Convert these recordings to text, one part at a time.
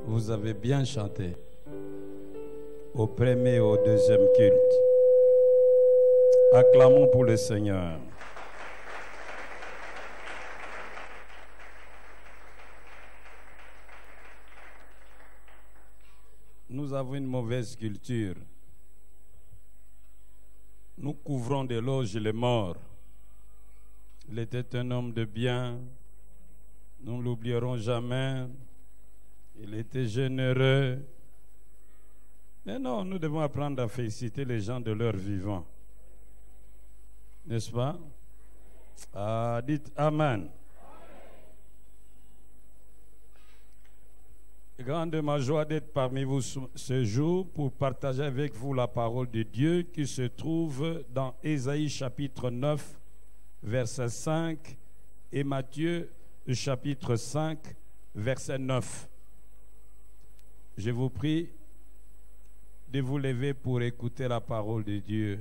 Vous avez bien chanté au premier et au deuxième culte. Acclamons pour le Seigneur. Nous avons une mauvaise culture. Nous couvrons des loges les morts. Il était un homme de bien. Nous ne l'oublierons jamais. Il était généreux. Mais non, nous devons apprendre à féliciter les gens de leur vivant. N'est-ce pas? Dites Amen. Grande ma joie d'être parmi vous ce jour pour partager avec vous la parole de Dieu qui se trouve dans Ésaïe chapitre 9, verset 5 et Matthieu chapitre 5, verset 9. Je vous prie de vous lever pour écouter la parole de Dieu.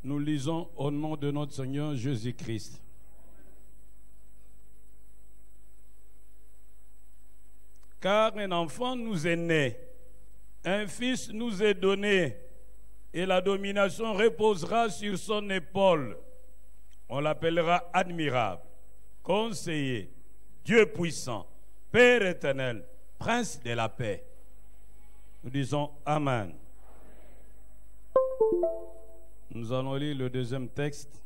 Nous lisons au nom de notre Seigneur Jésus-Christ. Car un enfant nous est né, un fils nous est donné, et la domination reposera sur son épaule. On l'appellera admirable, conseiller, Dieu puissant, Père éternel, Prince de la paix. Nous disons Amen. Nous allons lire le deuxième texte.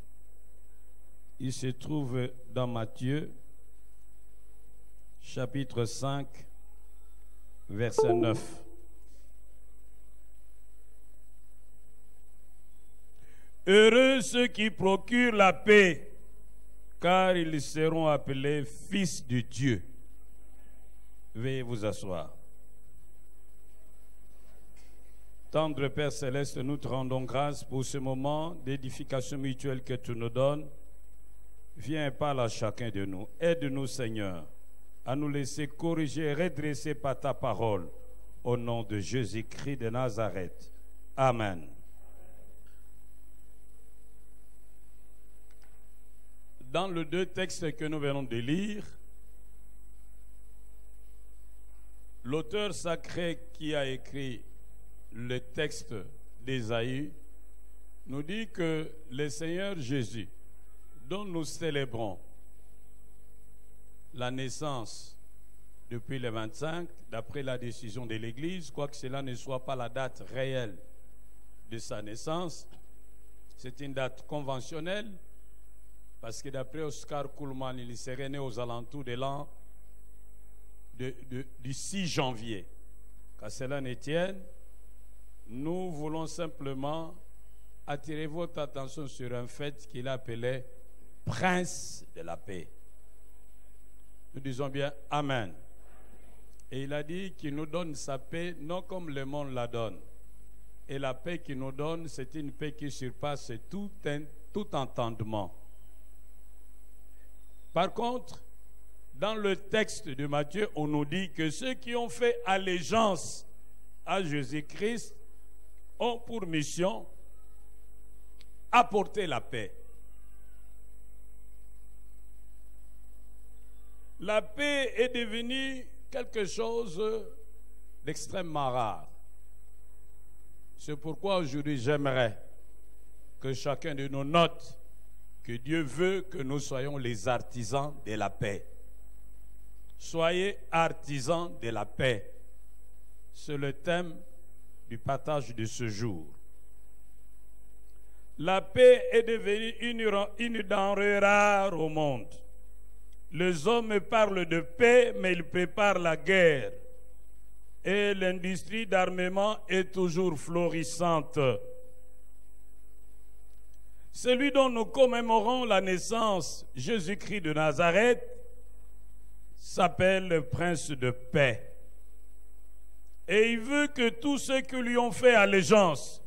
Il se trouve dans Matthieu, chapitre 5, verset 9. Heureux ceux qui procurent la paix, car ils seront appelés fils de Dieu. Veuillez vous asseoir. Tendre Père Céleste, nous te rendons grâce pour ce moment d'édification mutuelle que tu nous donnes. Viens et parle à chacun de nous. Aide-nous, Seigneur, à nous laisser corriger et redresser par ta parole. Au nom de Jésus-Christ de Nazareth. Amen. Dans les deux textes que nous venons de lire, l'auteur sacré qui a écrit le texte d'Ésaïe nous dit que le Seigneur Jésus, dont nous célébrons la naissance depuis le 25, d'après la décision de l'Église, quoique cela ne soit pas la date réelle de sa naissance, c'est une date conventionnelle, parce que d'après Oscar Kuhlmann, il serait né aux alentours de l'an du 6 janvier. Qu'à cela ne tienne, nous voulons simplement attirer votre attention sur un fait qu'il appelait Prince de la paix. Nous disons bien Amen. Et il a dit qu'il nous donne sa paix, non comme le monde la donne. Et la paix qu'il nous donne, c'est une paix qui surpasse tout entendement. Par contre, dans le texte de Matthieu, on nous dit que ceux qui ont fait allégeance à Jésus-Christ ont pour mission apporter la paix. La paix est devenue quelque chose d'extrêmement rare. C'est pourquoi aujourd'hui j'aimerais que chacun de nous note que Dieu veut que nous soyons les artisans de la paix. Soyez artisans de la paix. C'est le thème du partage de ce jour. La paix est devenue une denrée rare au monde. Les hommes parlent de paix, mais ils préparent la guerre. Et l'industrie d'armement est toujours florissante. Celui dont nous commémorons la naissance, Jésus-Christ de Nazareth, s'appelle le Prince de paix. Et il veut que tous ceux qui lui ont fait allégeance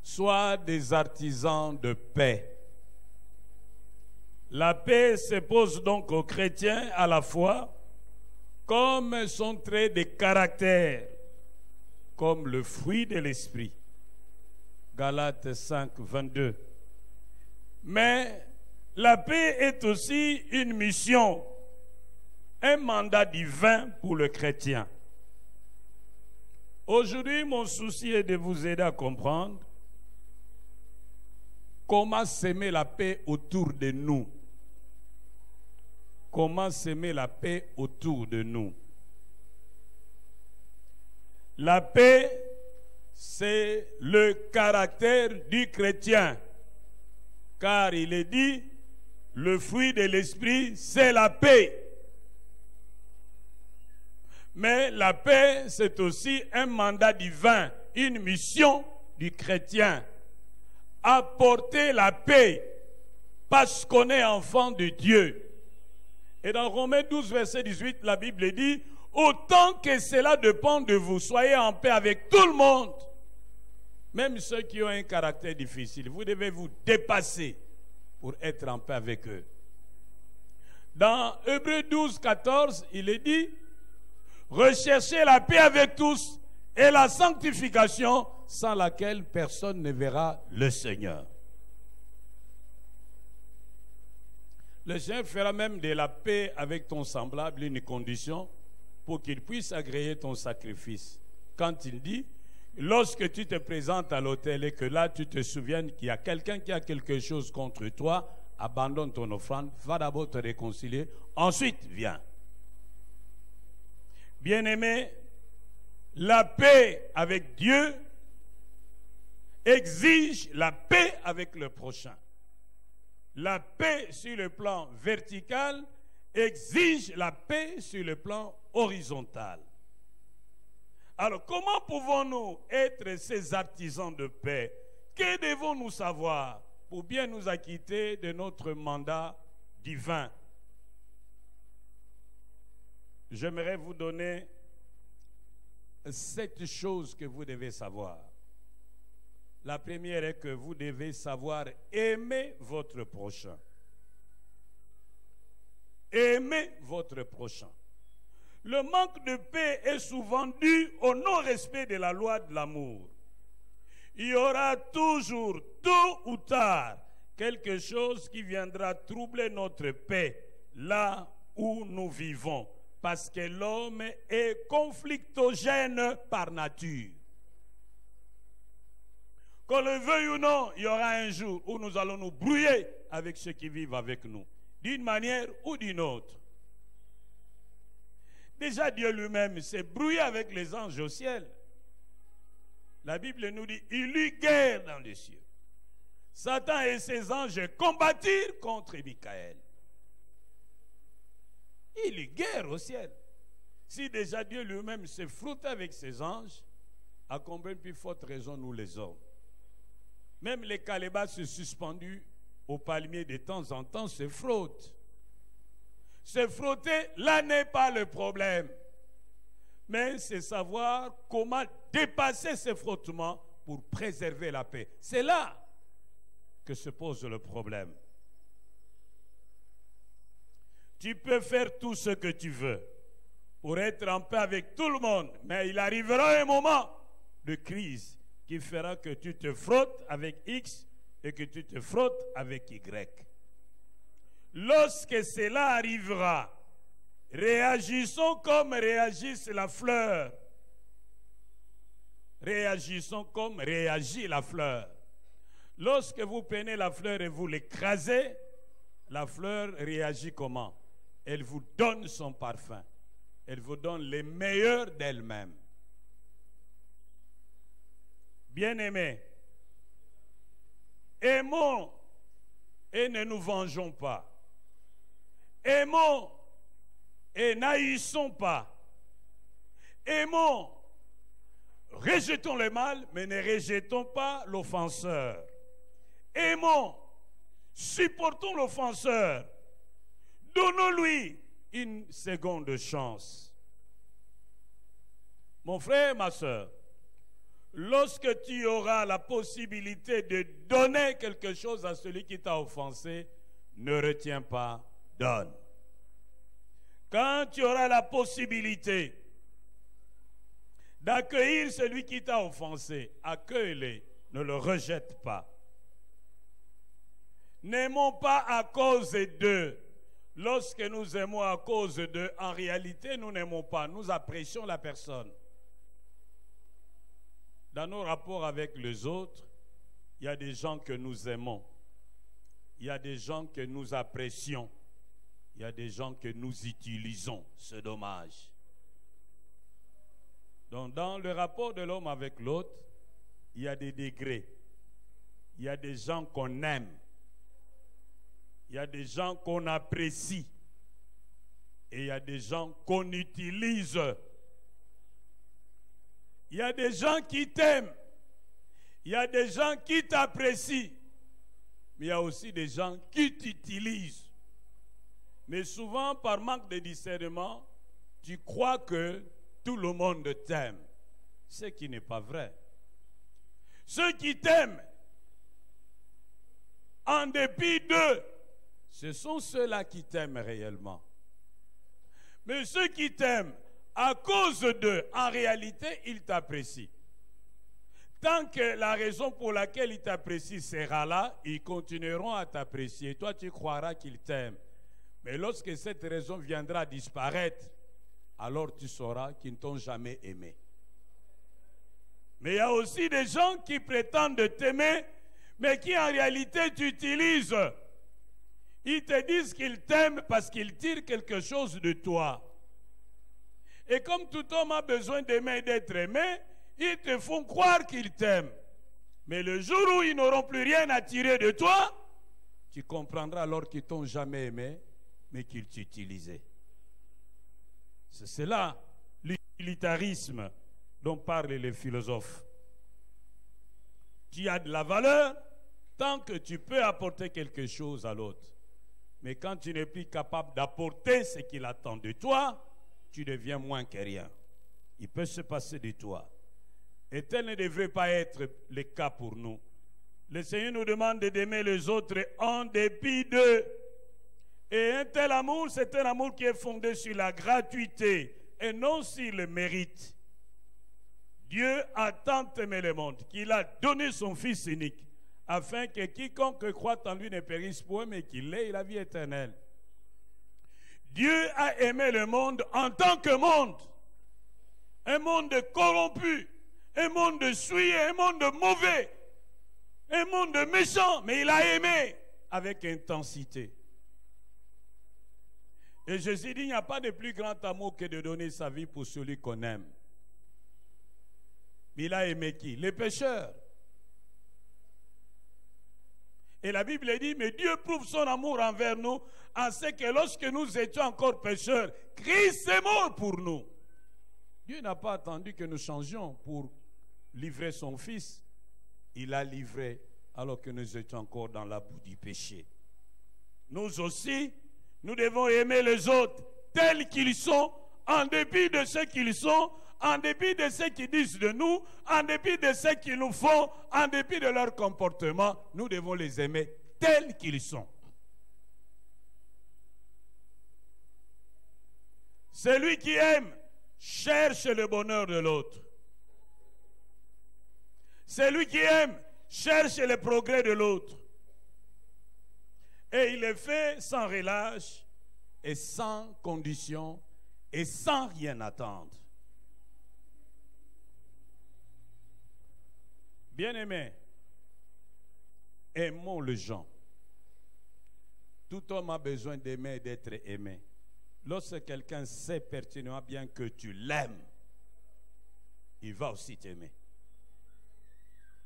soient des artisans de paix. La paix s'impose donc aux chrétiens à la fois comme son trait de caractère, comme le fruit de l'esprit. Galates 5, 22. Mais la paix est aussi une mission, un mandat divin pour le chrétien. Aujourd'hui, mon souci est de vous aider à comprendre comment s'aimer la paix autour de nous. Comment s'aimer la paix autour de nous. La paix, c'est le caractère du chrétien. Car il est dit, le fruit de l'esprit, c'est la paix. Mais la paix, c'est aussi un mandat divin, une mission du chrétien. Apporter la paix parce qu'on est enfant de Dieu. Et dans Romains 12, verset 18, la Bible dit, autant que cela dépend de vous, soyez en paix avec tout le monde. Même ceux qui ont un caractère difficile, vous devez vous dépasser pour être en paix avec eux. Dans Hébreux 12, 14, il est dit, recherchez la paix avec tous et la sanctification sans laquelle personne ne verra le Seigneur. Le Seigneur fera même de la paix avec ton semblable une condition pour qu'il puisse agréer ton sacrifice. Quand il dit, lorsque tu te présentes à l'autel et que là tu te souviennes qu'il y a quelqu'un qui a quelque chose contre toi, abandonne ton offrande, va d'abord te réconcilier, ensuite viens. Bien-aimé, la paix avec Dieu exige la paix avec le prochain. La paix sur le plan vertical exige la paix sur le plan horizontal. Alors, comment pouvons-nous être ces artisans de paix? Que devons-nous savoir pour bien nous acquitter de notre mandat divin? J'aimerais vous donner 7 choses que vous devez savoir. La première est que vous devez savoir aimer votre prochain. Aimez votre prochain. Le manque de paix est souvent dû au non-respect de la loi de l'amour. Il y aura toujours, tôt ou tard, quelque chose qui viendra troubler notre paix là où nous vivons. Parce que l'homme est conflictogène par nature. Qu'on le veuille ou non, il y aura un jour où nous allons nous brouiller avec ceux qui vivent avec nous, d'une manière ou d'une autre. Déjà, Dieu lui-même s'est brouillé avec les anges au ciel. La Bible nous dit, il eut guerre dans les cieux. Satan et ses anges combattirent contre Michael. Il eut guerre au ciel. Si déjà Dieu lui-même s'est frotté avec ses anges, à combien plus forte raison nous les hommes? Même les calébasses suspendus au palmier de temps en temps se frottent. Se frotter, là n'est pas le problème. Mais c'est savoir comment dépasser ces frottements pour préserver la paix. C'est là que se pose le problème. Tu peux faire tout ce que tu veux pour être en paix avec tout le monde, mais il arrivera un moment de crise qui fera que tu te frottes avec X et que tu te frottes avec Y. Lorsque cela arrivera, réagissons comme réagisse la fleur. Réagissons comme réagit la fleur. Lorsque vous prenez la fleur et vous l'écrasez, la fleur réagit comment? Elle vous donne son parfum. Elle vous donne les meilleurs d'elle-même. Bien-aimés, aimons et ne nous vengeons pas. Aimons et n'haïssons pas. Aimons, rejetons le mal, mais ne rejetons pas l'offenseur. Aimons, supportons l'offenseur. Donnons-lui une seconde chance. Mon frère, ma soeur, lorsque tu auras la possibilité de donner quelque chose à celui qui t'a offensé, ne retiens pas, donne. Quand tu auras la possibilité d'accueillir celui qui t'a offensé, accueille-le, ne le rejette pas. N'aimons pas à cause d'eux. Lorsque nous aimons à cause d'eux, en réalité, nous n'aimons pas, nous apprécions la personne. Dans nos rapports avec les autres, il y a des gens que nous aimons. Il y a des gens que nous apprécions. Il y a des gens que nous utilisons. C'est dommage. Donc, dans le rapport de l'homme avec l'autre, il y a des degrés. Il y a des gens qu'on aime. Il y a des gens qu'on apprécie. Et il y a des gens qu'on utilise. Il y a des gens qui t'aiment. Il y a des gens qui t'apprécient. Mais il y a aussi des gens qui t'utilisent. Mais souvent, par manque de discernement, tu crois que tout le monde t'aime. Ce qui n'est pas vrai. Ceux qui t'aiment, en dépit d'eux, ce sont ceux-là qui t'aiment réellement. Mais ceux qui t'aiment, à cause d'eux, en réalité, ils t'apprécient. Tant que la raison pour laquelle ils t'apprécient sera là, ils continueront à t'apprécier. Toi, tu croiras qu'ils t'aiment. Mais lorsque cette raison viendra disparaître, alors tu sauras qu'ils ne t'ont jamais aimé. Mais il y a aussi des gens qui prétendent t'aimer, mais qui en réalité t'utilisent. Ils te disent qu'ils t'aiment parce qu'ils tirent quelque chose de toi. Et comme tout homme a besoin d'aimer et d'être aimé, ils te font croire qu'ils t'aiment. Mais le jour où ils n'auront plus rien à tirer de toi, tu comprendras alors qu'ils ne t'ont jamais aimé, mais qu'ils t'utilisaient. C'est cela, l'utilitarisme dont parlent les philosophes. Tu as de la valeur tant que tu peux apporter quelque chose à l'autre. Mais quand tu n'es plus capable d'apporter ce qu'il attend de toi, tu deviens moins que rien. Il peut se passer de toi. Et tel ne devrait pas être le cas pour nous. Le Seigneur nous demande d'aimer les autres en dépit d'eux. Et un tel amour, c'est un amour qui est fondé sur la gratuité et non sur le mérite. Dieu a tant aimé le monde qu'il a donné son Fils unique, afin que quiconque croit en lui ne périsse point, mais qu'il ait la vie éternelle. Dieu a aimé le monde en tant que monde. Un monde corrompu, un monde souillé, un monde mauvais, un monde méchant, mais il a aimé avec intensité. Et Jésus dit, il n'y a pas de plus grand amour que de donner sa vie pour celui qu'on aime. Mais il a aimé qui? Les pécheurs. Et la Bible dit, mais Dieu prouve son amour envers nous en ce que lorsque nous étions encore pécheurs, Christ est mort pour nous. Dieu n'a pas attendu que nous changions pour livrer son Fils. Il l'a livré alors que nous étions encore dans la boue du péché. Nous aussi, nous devons aimer les autres tels qu'ils sont, en dépit de ce qu'ils sont, en dépit de ce qu'ils disent de nous, en dépit de ce qu'ils nous font, en dépit de leur comportement. Nous devons les aimer tels qu'ils sont. Celui qui aime cherche le bonheur de l'autre. Celui qui aime cherche le progrès de l'autre. Et il le fait sans relâche et sans condition et sans rien attendre. Bien-aimés, aimons les gens. Tout homme a besoin d'aimer et d'être aimé. Lorsque quelqu'un sait pertinemment bien que tu l'aimes, il va aussi t'aimer.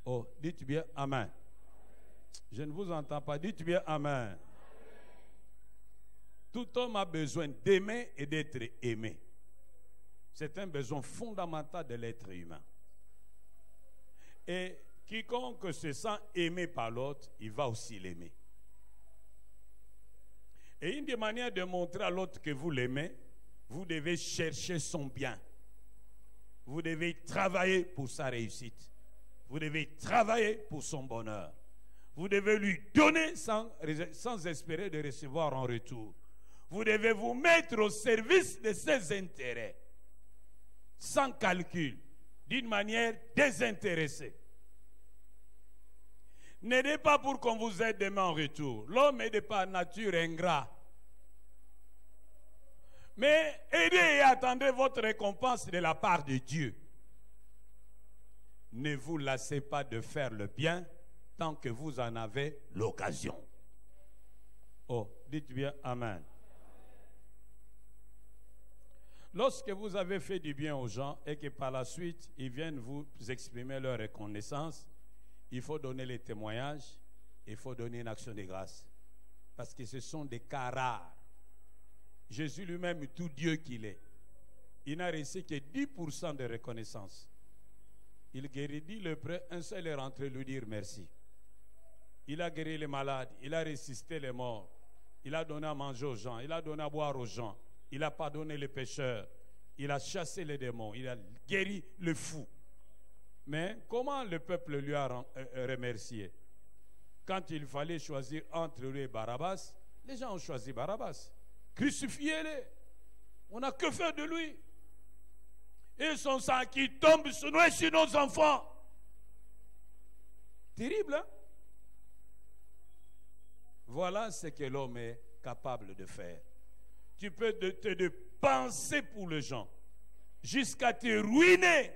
Oh, dites bien Amen. Je ne vous entends pas. Dites bien Amen. Tout homme a besoin d'aimer et d'être aimé. C'est un besoin fondamental de l'être humain. Et quiconque se sent aimé par l'autre, il va aussi l'aimer. Et une des manières de montrer à l'autre que vous l'aimez, vous devez chercher son bien. Vous devez travailler pour sa réussite. Vous devez travailler pour son bonheur. Vous devez lui donner sans espérer de recevoir en retour. Vous devez vous mettre au service de ses intérêts, sans calcul, d'une manière désintéressée. N'aidez pas pour qu'on vous aide demain en retour. L'homme est de par nature ingrat. Mais aidez et attendez votre récompense de la part de Dieu. Ne vous lassez pas de faire le bien tant que vous en avez l'occasion. Oh, dites bien Amen. Lorsque vous avez fait du bien aux gens et que par la suite, ils viennent vous exprimer leur reconnaissance, il faut donner les témoignages, il faut donner une action de grâce. Parce que ce sont des cas rares. Jésus lui-même, tout Dieu qu'il est, il n'a reçu que 10% de reconnaissance. Il guérit le prêtre, un seul est rentré lui dire merci. Il a guéri les malades, il a ressuscité les morts, il a donné à manger aux gens, il a donné à boire aux gens, il a pardonné les pécheurs, il a chassé les démons, il a guéri le fou. Mais comment le peuple lui a remercié? Quand il fallait choisir entre lui et Barabbas, les gens ont choisi Barabbas. Crucifiez-les. On n'a que faire de lui. Et son sang qui tombe sur nous et sur nos enfants. Terrible, hein? Voilà ce que l'homme est capable de faire. Tu peux te penser pour les gens jusqu'à te ruiner.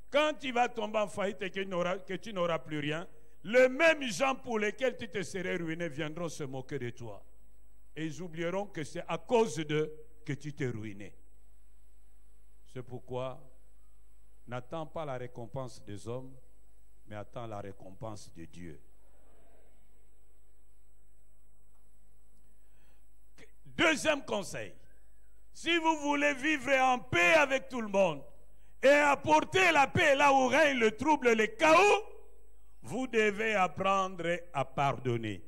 Quand tu vas tomber en faillite et que tu n'auras plus rien, les mêmes gens pour lesquels tu te serais ruiné viendront se moquer de toi. Et ils oublieront que c'est à cause d'eux que tu t'es ruiné. C'est pourquoi n'attends pas la récompense des hommes, mais attends la récompense de Dieu. Deuxième conseil, si vous voulez vivre en paix avec tout le monde et apporter la paix là où règne le trouble, le chaos, vous devez apprendre à pardonner.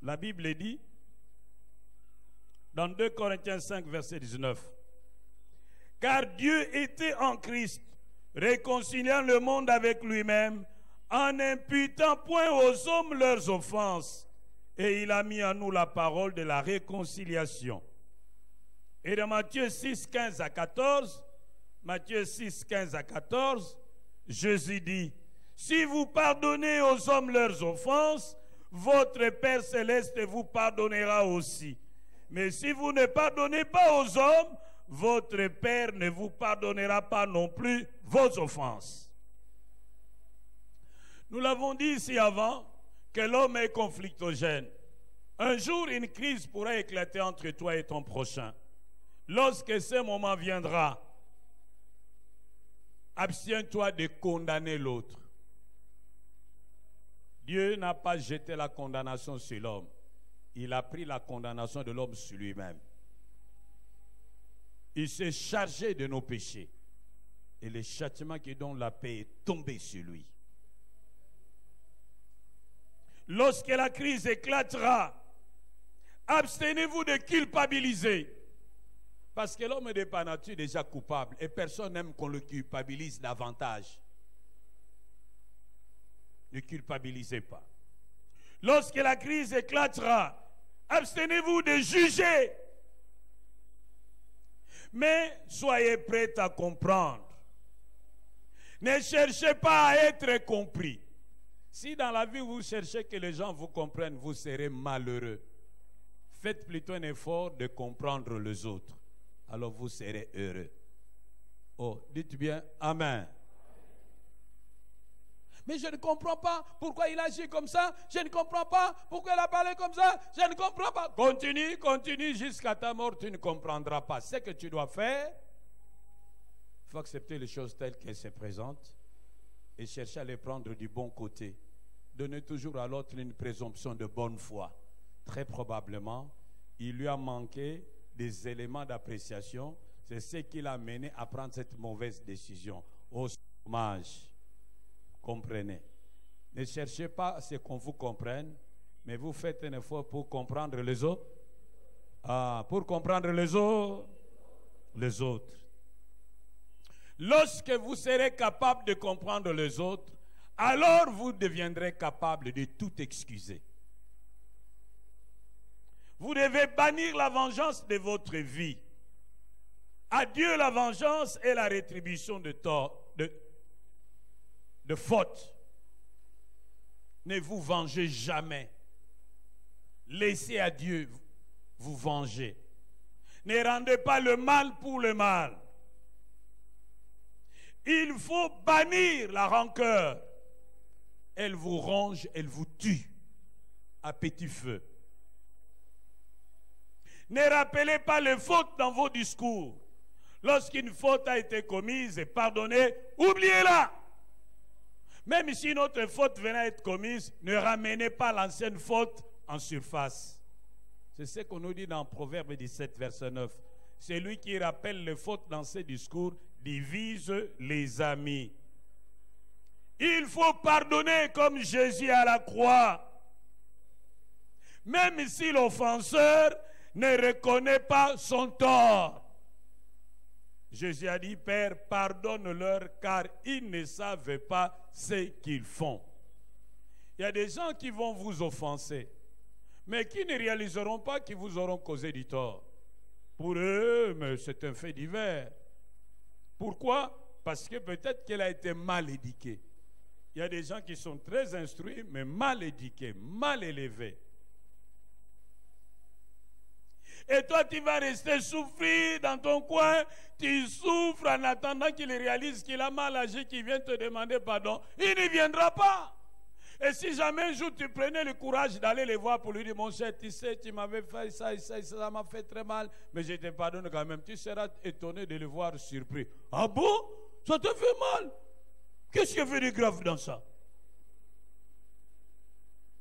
La Bible dit, dans 2 Corinthiens 5, verset 19, « Car Dieu était en Christ, réconciliant le monde avec lui-même, en n'imputant point aux hommes leurs offenses, et il a mis en nous la parole de la réconciliation. » Et dans Matthieu 6, 15 à 14, Matthieu 6, 15 à 14, Jésus dit, « Si vous pardonnez aux hommes leurs offenses, votre Père céleste vous pardonnera aussi. Mais si vous ne pardonnez pas aux hommes, votre Père ne vous pardonnera pas non plus vos offenses. » Nous l'avons dit ici avant, que l'homme est conflictogène. Un jour, une crise pourra éclater entre toi et ton prochain. Lorsque ce moment viendra, abstiens-toi de condamner l'autre. Dieu n'a pas jeté la condamnation sur l'homme. Il a pris la condamnation de l'homme sur lui-même. Il s'est chargé de nos péchés. Et le châtiment qui donne la paix est tombé sur lui. Lorsque la crise éclatera, abstenez-vous de culpabiliser. Parce que l'homme est de par nature déjà coupable. Et personne n'aime qu'on le culpabilise davantage. Ne culpabilisez pas. Lorsque la crise éclatera, abstenez-vous de juger. Mais soyez prêts à comprendre. Ne cherchez pas à être compris. Si dans la vie vous cherchez que les gens vous comprennent, vous serez malheureux. Faites plutôt un effort de comprendre les autres. Alors vous serez heureux. Oh, dites bien Amen. Mais je ne comprends pas pourquoi il agit comme ça. Je ne comprends pas pourquoi il a parlé comme ça. Je ne comprends pas. Continue, continue jusqu'à ta mort. Tu ne comprendras pas. Ce que tu dois faire, il faut accepter les choses telles qu'elles se présentent et chercher à les prendre du bon côté. Donnez toujours à l'autre une présomption de bonne foi. Très probablement, il lui a manqué des éléments d'appréciation. C'est ce qui l'a mené à prendre cette mauvaise décision. Au dommage. Comprenez. Ne cherchez pas à ce qu'on vous comprenne, mais vous faites un effort pour comprendre les autres. Pour comprendre les autres. Les autres. Lorsque vous serez capable de comprendre les autres, alors vous deviendrez capable de tout excuser. Vous devez bannir la vengeance de votre vie. À Dieu la vengeance et la rétribution de tort, de faute. Ne vous vengez jamais. Laissez à Dieu vous venger. Ne rendez pas le mal pour le mal. Il faut bannir la rancœur. Elle vous ronge, elle vous tue à petit feu. Ne rappelez pas les fautes dans vos discours. Lorsqu'une faute a été commise et pardonnée, oubliez-la. Même si notre faute venait à être commise, ne ramenez pas l'ancienne faute en surface. C'est ce qu'on nous dit dans Proverbe 17, verset 9. Celui qui rappelle les fautes dans ses discours divise les amis. Il faut pardonner comme Jésus à la croix. Même si l'offenseur ne reconnaît pas son tort. Jésus a dit, Père, pardonne-leur car ils ne savent pas ce qu'ils font. Il y a des gens qui vont vous offenser, mais qui ne réaliseront pas qu'ils vous auront causé du tort. Pour eux, mais c'est un fait divers. Pourquoi? Parce que peut-être qu'elle a été mal éduquée. Il y a des gens qui sont très instruits, mais mal éduqués, mal élevés. Et toi, tu vas rester souffrir dans ton coin. Tu souffres en attendant qu'il réalise qu'il a mal agi, qu'il vienne te demander pardon. Il ne viendra pas. Et si jamais un jour tu prenais le courage d'aller le voir pour lui dire, mon cher, tu sais, tu m'avais fait ça et ça et ça m'a fait très mal, mais je te pardonne quand même. Tu seras étonné de le voir surpris. Ah bon? Ça te fait mal? Qu'est-ce qu'il y avait de grave dans ça?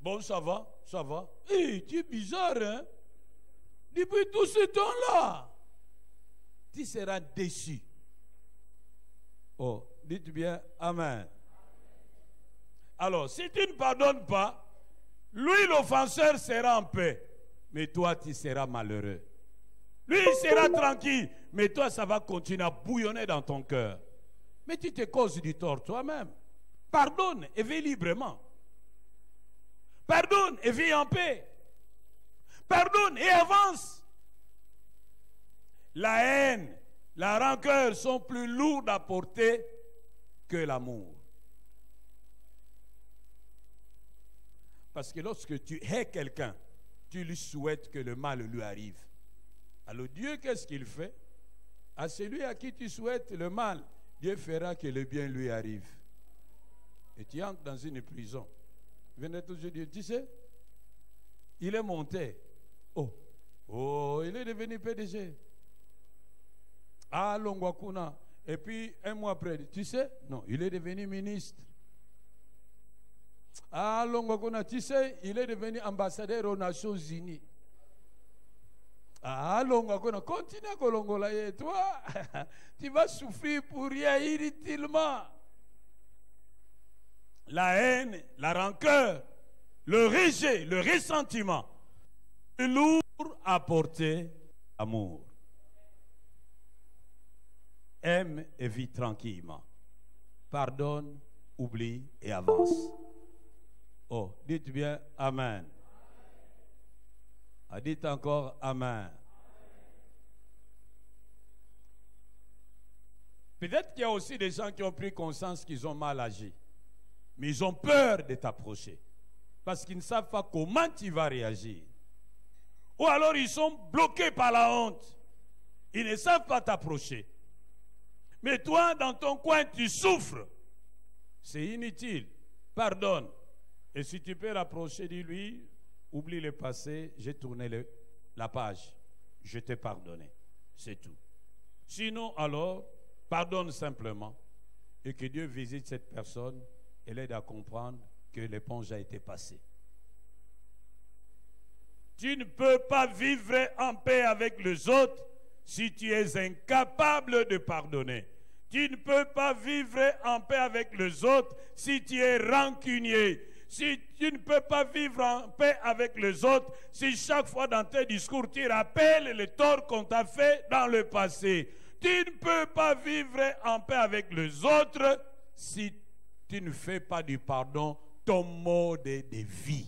Bon, ça va, ça va. Hé, tu es bizarre, hein? Depuis tout ce temps-là, tu seras déçu. Oh, dites bien Amen. Alors, si tu ne pardonnes pas, lui, l'offenseur, sera en paix. Mais toi, tu seras malheureux. Lui, il sera tranquille. Mais toi, ça va continuer à bouillonner dans ton cœur. Mais tu te causes du tort toi-même. Pardonne et vis librement. Pardonne et vis en paix. Pardonne et avance. La haine, la rancœur sont plus lourdes à porter que l'amour. Parce que lorsque tu hais quelqu'un, tu lui souhaites que le mal lui arrive. Alors Dieu, qu'est-ce qu'il fait? À celui à qui tu souhaites le mal, Dieu fera que le bien lui arrive. Et tu entres dans une prison. Venez toujours dire, tu sais, il est monté. Oh, il est devenu PDG. Ah, Longwakuna. Et puis, un mois après, tu sais, non, il est devenu ministre. Ah, Longwakuna, tu sais, il est devenu ambassadeur aux Nations Unies. Ah, Longwakuna, continue à Kolongola et toi, tu vas souffrir pour rien inutilement. La haine, la rancœur, le rejet, le ressentiment, c'est lourd à porter amour. Aime et vis tranquillement. Pardonne, oublie et avance. Oh, dites bien Amen. Ah, dites encore Amen. Peut-être qu'il y a aussi des gens qui ont pris conscience qu'ils ont mal agi. Mais ils ont peur de t'approcher. Parce qu'ils ne savent pas comment tu vas réagir. Ou alors ils sont bloqués par la honte. Ils ne savent pas t'approcher. Mais toi, dans ton coin, tu souffres. C'est inutile. Pardonne. Et si tu peux rapprocher de lui, oublie le passé, j'ai tourné la page. Je t'ai pardonné. C'est tout. Sinon, alors, pardonne simplement. Et que Dieu visite cette personne et l'aide à comprendre que l'éponge a été passée. Tu ne peux pas vivre en paix avec les autres si tu es incapable de pardonner. Tu ne peux pas vivre en paix avec les autres si tu es rancunier. Si tu ne peux pas vivre en paix avec les autres si chaque fois dans tes discours tu rappelles les torts qu'on t'a fait dans le passé. Tu ne peux pas vivre en paix avec les autres si tu ne fais pas du pardon ton mode de vie.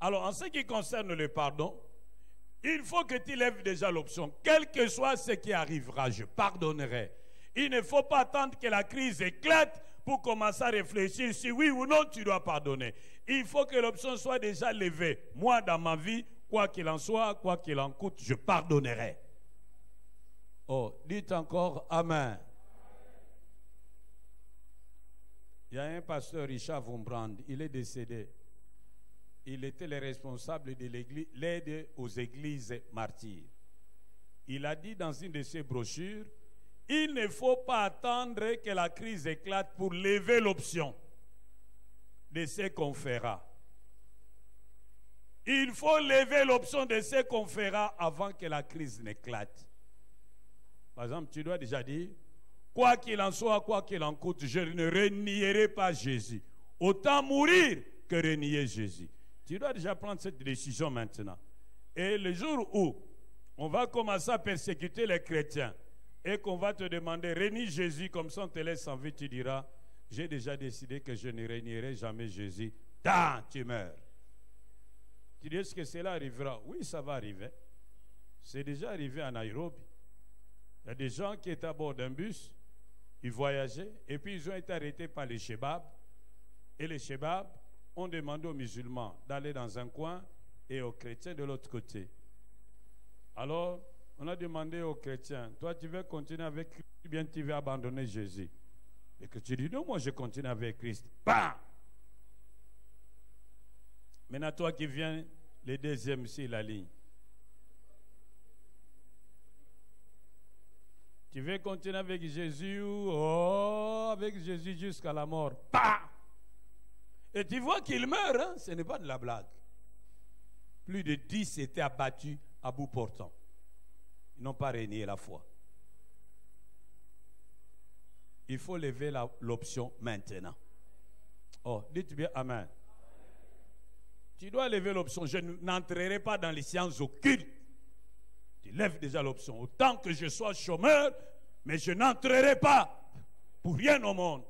Alors, en ce qui concerne le pardon, il faut que tu lèves déjà l'option. Quel que soit ce qui arrivera, je pardonnerai. Il ne faut pas attendre que la crise éclate pour commencer à réfléchir si oui ou non tu dois pardonner. Il faut que l'option soit déjà levée. Moi, dans ma vie, quoi qu'il en soit, quoi qu'il en coûte, je pardonnerai. Oh, dites encore Amen. Il y a un pasteur, Richard Wurmbrand, il est décédé. Il était le responsable de l'aide aux églises martyrs. Il a dit dans une de ses brochures, il ne faut pas attendre que la crise éclate pour lever l'option de ce qu'on fera. Il faut lever l'option de ce qu'on fera avant que la crise n'éclate. Par exemple, tu dois déjà dire, quoi qu'il en soit, quoi qu'il en coûte, je ne renierai pas Jésus. Autant mourir que renier Jésus. Tu dois déjà prendre cette décision maintenant. Et le jour où on va commencer à persécuter les chrétiens et qu'on va te demander, renie Jésus, comme ça on te laisse en vie, tu diras, j'ai déjà décidé que je ne renierai jamais Jésus. Tu meurs. Tu dis, est-ce que cela arrivera? Oui, ça va arriver. C'est déjà arrivé à Nairobi. Il y a des gens qui étaient à bord d'un bus, ils voyageaient, et puis ils ont été arrêtés par les Shebabs. Et les Shebabs ont demandé aux musulmans d'aller dans un coin et aux chrétiens de l'autre côté. Alors, on a demandé aux chrétiens, toi tu veux continuer avec Christ ou bien tu veux abandonner Jésus? Et que tu dis, non, moi je continue avec Christ. Bam! Maintenant, toi qui viens, le deuxième sur la ligne. Tu veux continuer avec Jésus ou avec Jésus jusqu'à la mort? Bam! Et tu vois qu'il meurt, hein? Ce n'est pas de la blague. Plus de 10 étaient abattus à bout portant. Ils n'ont pas renié la foi. Il faut lever l'option maintenant. Oh, dites bien Amen. Tu dois lever l'option. Je n'entrerai pas dans les sciences occultes. Tu lèves déjà l'option. Autant que je sois chômeur, mais je n'entrerai pas pour rien au monde.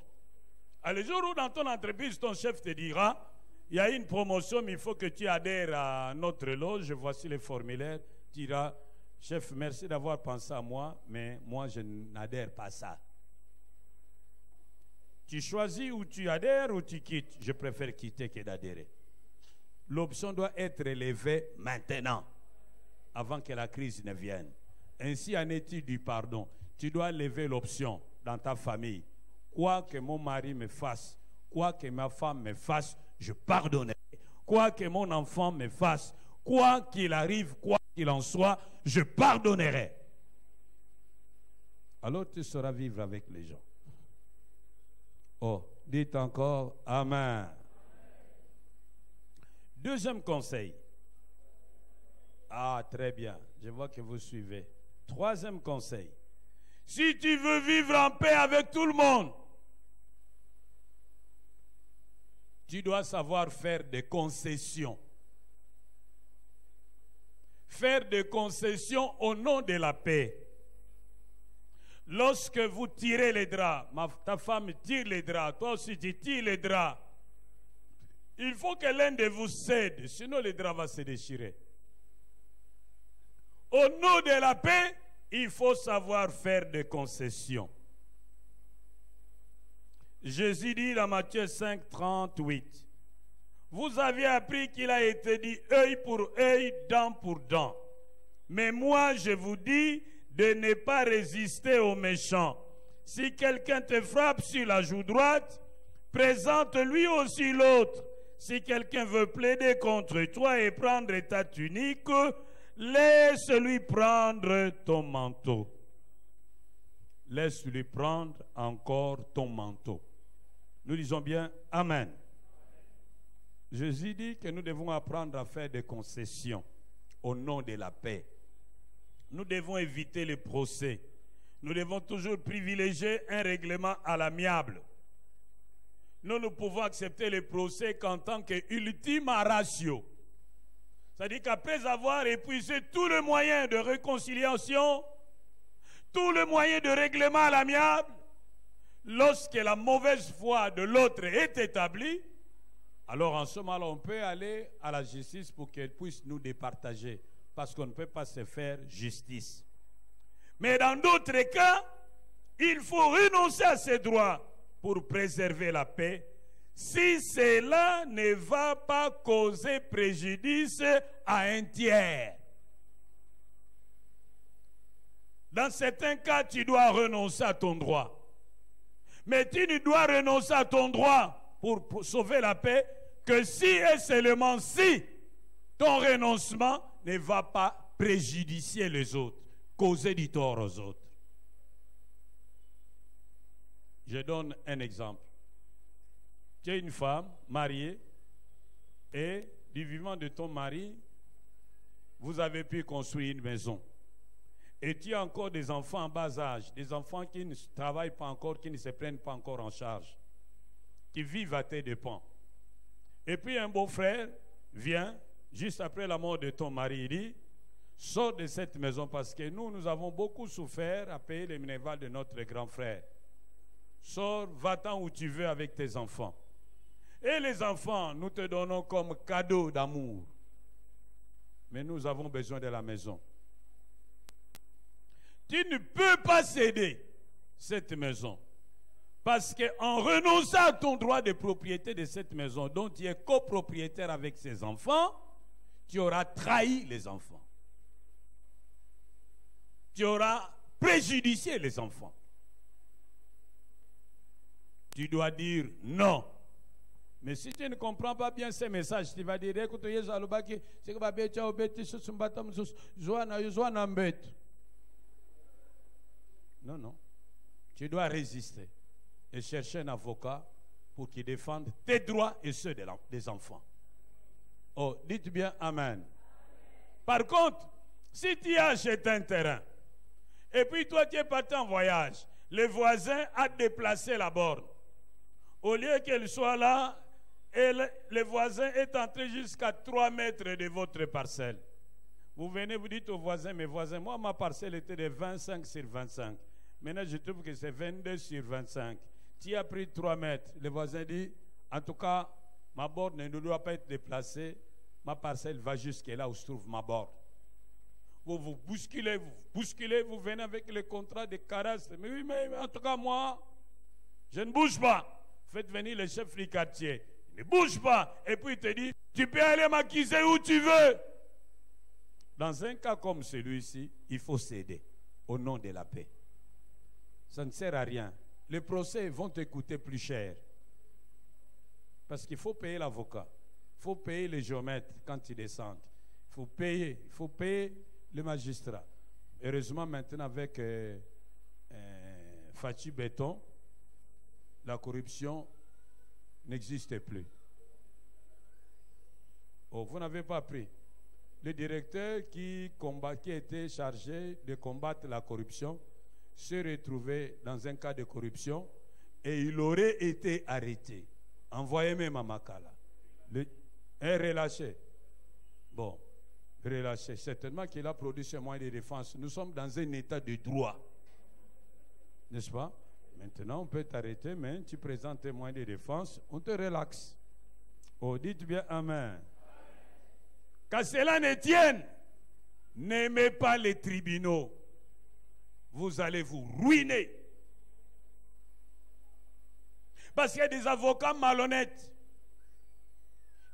Le jour où dans ton entreprise, ton chef te dira, il y a une promotion, mais il faut que tu adhères à notre loge, voici les formulaires, tu diras, chef, merci d'avoir pensé à moi, mais moi je n'adhère pas à ça. Tu choisis où tu adhères ou tu quittes. Je préfère quitter que d'adhérer. L'option doit être levée maintenant, avant que la crise ne vienne. Ainsi en est-il du pardon. Tu dois lever l'option dans ta famille. Quoi que mon mari me fasse, quoi que ma femme me fasse, je pardonnerai. Quoi que mon enfant me fasse, quoi qu'il arrive, quoi qu'il en soit, je pardonnerai. Alors tu sauras vivre avec les gens. Oh, dites encore Amen. Deuxième conseil. Ah, très bien. Je vois que vous suivez. Troisième conseil. Si tu veux vivre en paix avec tout le monde, tu dois savoir faire des concessions. Faire des concessions au nom de la paix. Lorsque vous tirez les draps, ta femme tire les draps, toi aussi tu tires les draps, il faut que l'un de vous cède, sinon le drap va se déchirer. Au nom de la paix, il faut savoir faire des concessions. Jésus dit dans Matthieu 5, 38, vous avez appris qu'il a été dit œil pour œil, dent pour dent. Mais moi, je vous dis de ne pas résister aux méchants. Si quelqu'un te frappe sur la joue droite, présente-lui aussi l'autre. Si quelqu'un veut plaider contre toi et prendre ta tunique, laisse-lui prendre ton manteau. Laisse-lui prendre encore ton manteau. Nous disons bien Amen. Jésus dit que nous devons apprendre à faire des concessions au nom de la paix. Nous devons éviter les procès. Nous devons toujours privilégier un règlement à l'amiable. Nous pouvons accepter les procès qu'en tant qu'ultima ratio. C'est-à-dire qu'après avoir épuisé tous les moyens de réconciliation, tous les moyens de règlement à l'amiable, lorsque la mauvaise foi de l'autre est établie, alors en ce moment-là, on peut aller à la justice pour qu'elle puisse nous départager, parce qu'on ne peut pas se faire justice. Mais dans d'autres cas, il faut renoncer à ses droits pour préserver la paix, si cela ne va pas causer préjudice à un tiers. Dans certains cas, tu dois renoncer à ton droit. Mais tu ne dois renoncer à ton droit pour sauver la paix que si et seulement si ton renoncement ne va pas préjudicier les autres, causer du tort aux autres. Je donne un exemple. Tu es une femme mariée et du vivant de ton mari, vous avez pu construire une maison. Et tu as encore des enfants en bas âge, des enfants qui ne travaillent pas encore, qui ne se prennent pas encore en charge, qui vivent à tes dépens. Et puis un beau-frère vient, juste après la mort de ton mari, il dit, sors de cette maison parce que nous avons beaucoup souffert à payer les minervales de notre grand frère. Sors, va-t'en où tu veux avec tes enfants. Et les enfants, nous te donnons comme cadeau d'amour. Mais nous avons besoin de la maison. Tu ne peux pas céder cette maison. Parce qu'en renonçant à ton droit de propriété de cette maison, dont tu es copropriétaire avec ses enfants, tu auras trahi les enfants. Tu auras préjudicié les enfants. Tu dois dire non. Mais si tu ne comprends pas bien ces messages, tu vas dire, écoute, non, non. Tu dois résister et chercher un avocat pour qu'il défende tes droits et ceux des enfants. Oh, dites bien Amen. Par contre, si tu as acheté un terrain et puis toi tu es parti en voyage, le voisin a déplacé la borne. Au lieu qu'elle soit là, le voisin est entré jusqu'à 3 mètres de votre parcelle. Vous venez, vous dites au voisin, mes voisins, moi ma parcelle était de 25 sur 25. Maintenant je trouve que c'est 22 sur 25. Tu as pris 3 mètres. Le voisin dit, en tout cas, ma borne ne doit pas être déplacée. Ma parcelle va jusqu'à là où se trouve ma borne. Vous bousculez, vous venez avec le contrat de caresse. Mais oui, mais en tout cas, moi, je ne bouge pas. Faites venir le chef du quartier. Ne bouge pas. Et puis il te dit, tu peux aller m'accuser où tu veux. Dans un cas comme celui-ci, il faut céder au nom de la paix. Ça ne sert à rien. Les procès vont te coûter plus cher. Parce qu'il faut payer l'avocat. Il faut payer les géomètres quand ils descendent. Il faut payer le magistrat. Heureusement, maintenant, avec Fachi Béton, la corruption n'existe plus. Oh, vous n'avez pas appris. Le directeur qui était chargé de combattre la corruption s'est retrouvé dans un cas de corruption et il aurait été arrêté. Envoyé même à Makala. Relâché. Bon, relâché. Certainement qu'il a produit ce moyen de défense. Nous sommes dans un état de droit. N'est-ce pas? Maintenant, on peut t'arrêter, mais tu présentes tes moyens de défense, on te relaxe. Oh, dites bien Amen. Qu'à cela ne tienne, n'aimez pas les tribunaux. Vous allez vous ruiner. Parce qu'il y a des avocats malhonnêtes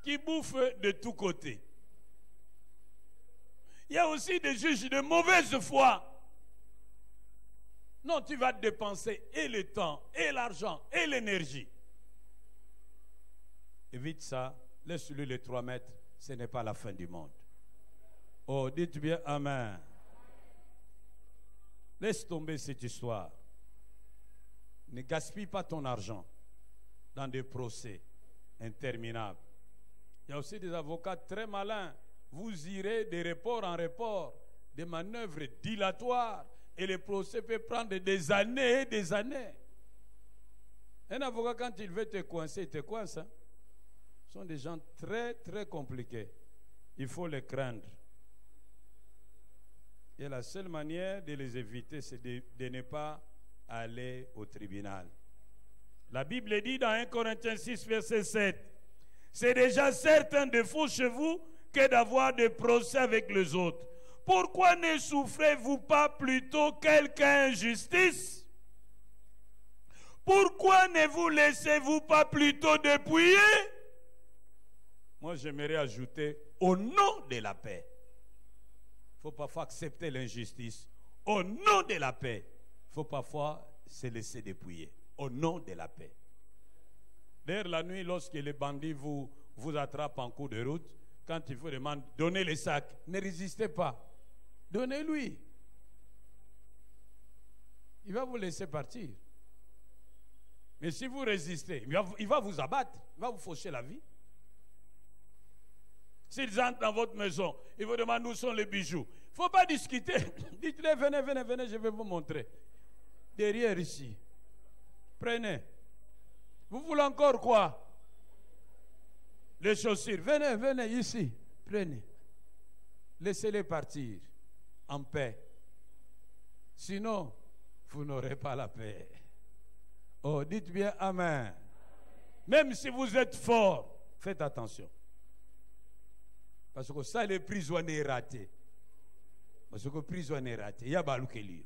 qui bouffent de tous côtés. Il y a aussi des juges de mauvaise foi. Non, tu vas dépenser et le temps, et l'argent, et l'énergie. Évite ça, laisse-lui les 3 mètres, ce n'est pas la fin du monde. Oh, dites bien Amen. Laisse tomber cette histoire. Ne gaspille pas ton argent dans des procès interminables. Il y a aussi des avocats très malins. Vous irez de report en report, des manœuvres dilatoires, et le procès peut prendre des années et des années. Un avocat, quand il veut te coincer, il te coince. Hein? Ce sont des gens très, très compliqués. Il faut les craindre. Et la seule manière de les éviter, c'est de ne pas aller au tribunal. La Bible dit dans 1 Corinthiens 6, verset 7, « C'est déjà certain de faux chez vous que d'avoir des procès avec les autres. Pourquoi ne souffrez-vous pas plutôt quelque injustice? Pourquoi ne vous laissez-vous pas plutôt dépouiller? » Moi, j'aimerais ajouter, au nom de la paix. Il faut parfois accepter l'injustice. Au nom de la paix, il faut parfois se laisser dépouiller. Au nom de la paix. D'ailleurs, la nuit, lorsque les bandits vous attrapent en cours de route, quand il vous demande « donnez les sacs », ne résistez pas. Donnez-lui. Il va vous laisser partir. Mais si vous résistez, il va vous abattre, il va vous faucher la vie. S'ils entrent dans votre maison, ils vous demandent où sont les bijoux. Il ne faut pas discuter. Dites-les, venez, je vais vous montrer. Derrière ici. Prenez. Vous voulez encore quoi? Les chaussures. Venez ici. Prenez. Laissez-les partir en paix. Sinon, vous n'aurez pas la paix. Oh, dites bien Amen. Même si vous êtes fort, faites attention. Parce que ça, les prisonniers ratés. Parce que les prisonniers ratés, il y a balou que lui.